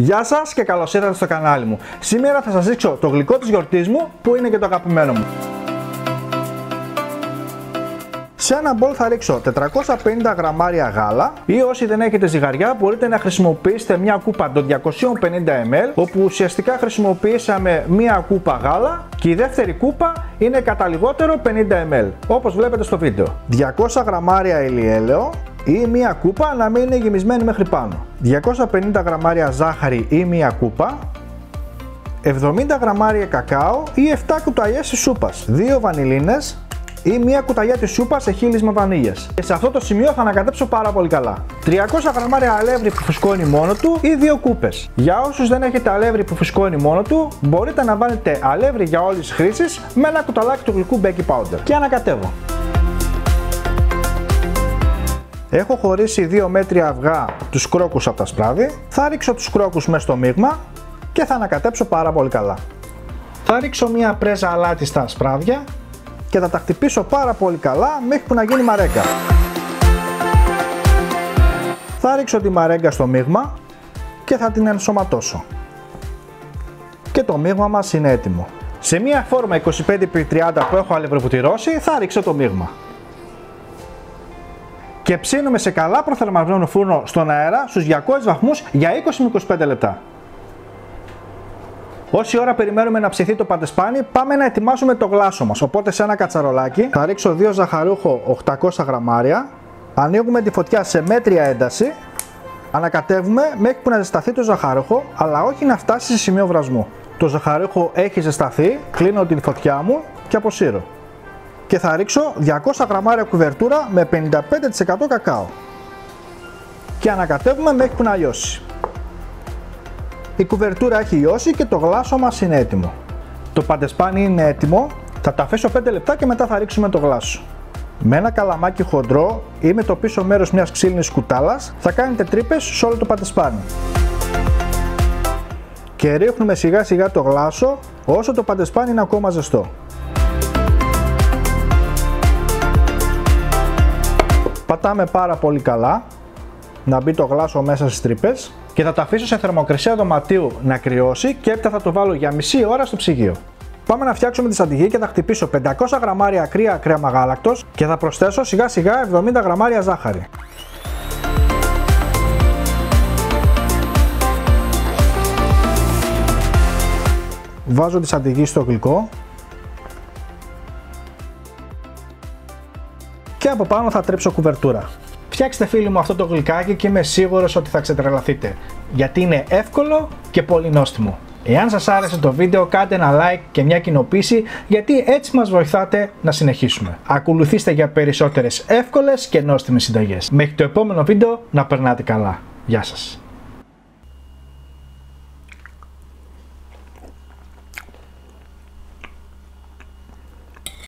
Γεια σας και καλώς ήρθατε στο κανάλι μου. Σήμερα θα σας δείξω το γλυκό της γιορτής μου που είναι και το αγαπημένο μου. Σε ένα μπολ θα ρίξω 450 γραμμάρια γάλα ή όσοι δεν έχετε ζυγαριά μπορείτε να χρησιμοποιήσετε μια κούπα των 250 ml, όπου ουσιαστικά χρησιμοποιήσαμε μια κούπα γάλα και η δεύτερη κούπα είναι κατά λιγότερο 50 ml, όπως βλέπετε στο βίντεο. 200 γραμμάρια ηλιέλαιο ή μία κούπα να μην είναι γεμισμένη μέχρι πάνω. 250 γραμμάρια ζάχαρη ή μία κούπα. 70 γραμμάρια κακάο ή 7 κουταλιές της σούπας. 2 βανιλίνες ή μία κουταλιά της σούπας σε χείλισμα βανίλιας. Και σε αυτό το σημείο θα ανακατέψω πάρα πολύ καλά. 300 γραμμάρια αλεύρι που φουσκώνει μόνο του ή 2 κούπες. Για όσους δεν έχετε αλεύρι που φουσκώνει μόνο του, μπορείτε να βάλετε αλεύρι για όλες τις χρήσεις με ένα κουταλάκι του γλυκού baking powder. Και ανακατεύω. Έχω χωρίσει 2 μέτρια αυγά τους κρόκους από τα σπράδι. Θα ρίξω τους κρόκους μέσα στο μείγμα και θα ανακατέψω πάρα πολύ καλά. Θα ρίξω μία πρέζα αλάτι στα σπράδια και θα τα χτυπήσω πάρα πολύ καλά μέχρι που να γίνει μαρέγκα. Θα ρίξω τη μαρέγκα στο μείγμα και θα την ενσωματώσω. Και το μείγμα μας είναι έτοιμο. Σε μία φόρμα 25x30 που έχω αλευροβουτυρώσει θα ρίξω το μείγμα. Και ψήνουμε σε καλά προθερμασμένο φούρνο στον αέρα στους 200 βαθμούς για 20 με 25 λεπτά. Όση ώρα περιμένουμε να ψηθεί το παντεσπάνι, πάμε να ετοιμάσουμε το γλάσο μας. Οπότε σε ένα κατσαρολάκι θα ρίξω 2 ζαχαρούχο 800 γραμμάρια. Ανοίγουμε τη φωτιά σε μέτρια ένταση. Ανακατεύουμε μέχρι που να ζεσταθεί το ζαχαρούχο, αλλά όχι να φτάσει σε σημείο βρασμού. Το ζαχαρούχο έχει ζεσταθεί, κλείνω τη φωτιά μου και αποσύρω. Και θα ρίξω 200 γραμμάρια κουβερτούρα με 55% κακάο. Και ανακατεύουμε μέχρι που να λιώσει. Η κουβερτούρα έχει λιώσει και το γλάσο μας είναι έτοιμο. Το παντεσπάνι είναι έτοιμο, θα το αφήσω 5 λεπτά και μετά θα ρίξουμε το γλάσο. Με ένα καλαμάκι χοντρό ή με το πίσω μέρος μιας ξύλινης κουτάλας θα κάνετε τρύπες σε όλο το παντεσπάνι. Και ρίχνουμε σιγά σιγά το γλάσο όσο το παντεσπάνι είναι ακόμα ζεστό. Πατάμε πάρα πολύ καλά να μπει το γλάσο μέσα στις τρύπες και θα το αφήσω σε θερμοκρασία δωματίου να κρυώσει και έπειτα θα το βάλω για μισή ώρα στο ψυγείο. Πάμε να φτιάξουμε τη σαντιγί και θα χτυπήσω 500 γραμμάρια κρύα κρέμα γάλακτος και θα προσθέσω σιγά σιγά 70 γραμμάρια ζάχαρη. Βάζω τη σαντιγί στο γλυκό και από πάνω θα τρίψω κουβερτούρα. Φτιάξτε φίλοι μου αυτό το γλυκάκι και είμαι σίγουρος ότι θα ξετρελαθείτε, γιατί είναι εύκολο και πολύ νόστιμο. Εάν σας άρεσε το βίντεο κάντε ένα like και μια κοινοποίηση, γιατί έτσι μας βοηθάτε να συνεχίσουμε. Ακολουθήστε για περισσότερες εύκολες και νόστιμες συνταγές. Μέχρι το επόμενο βίντεο να περνάτε καλά. Γεια σας.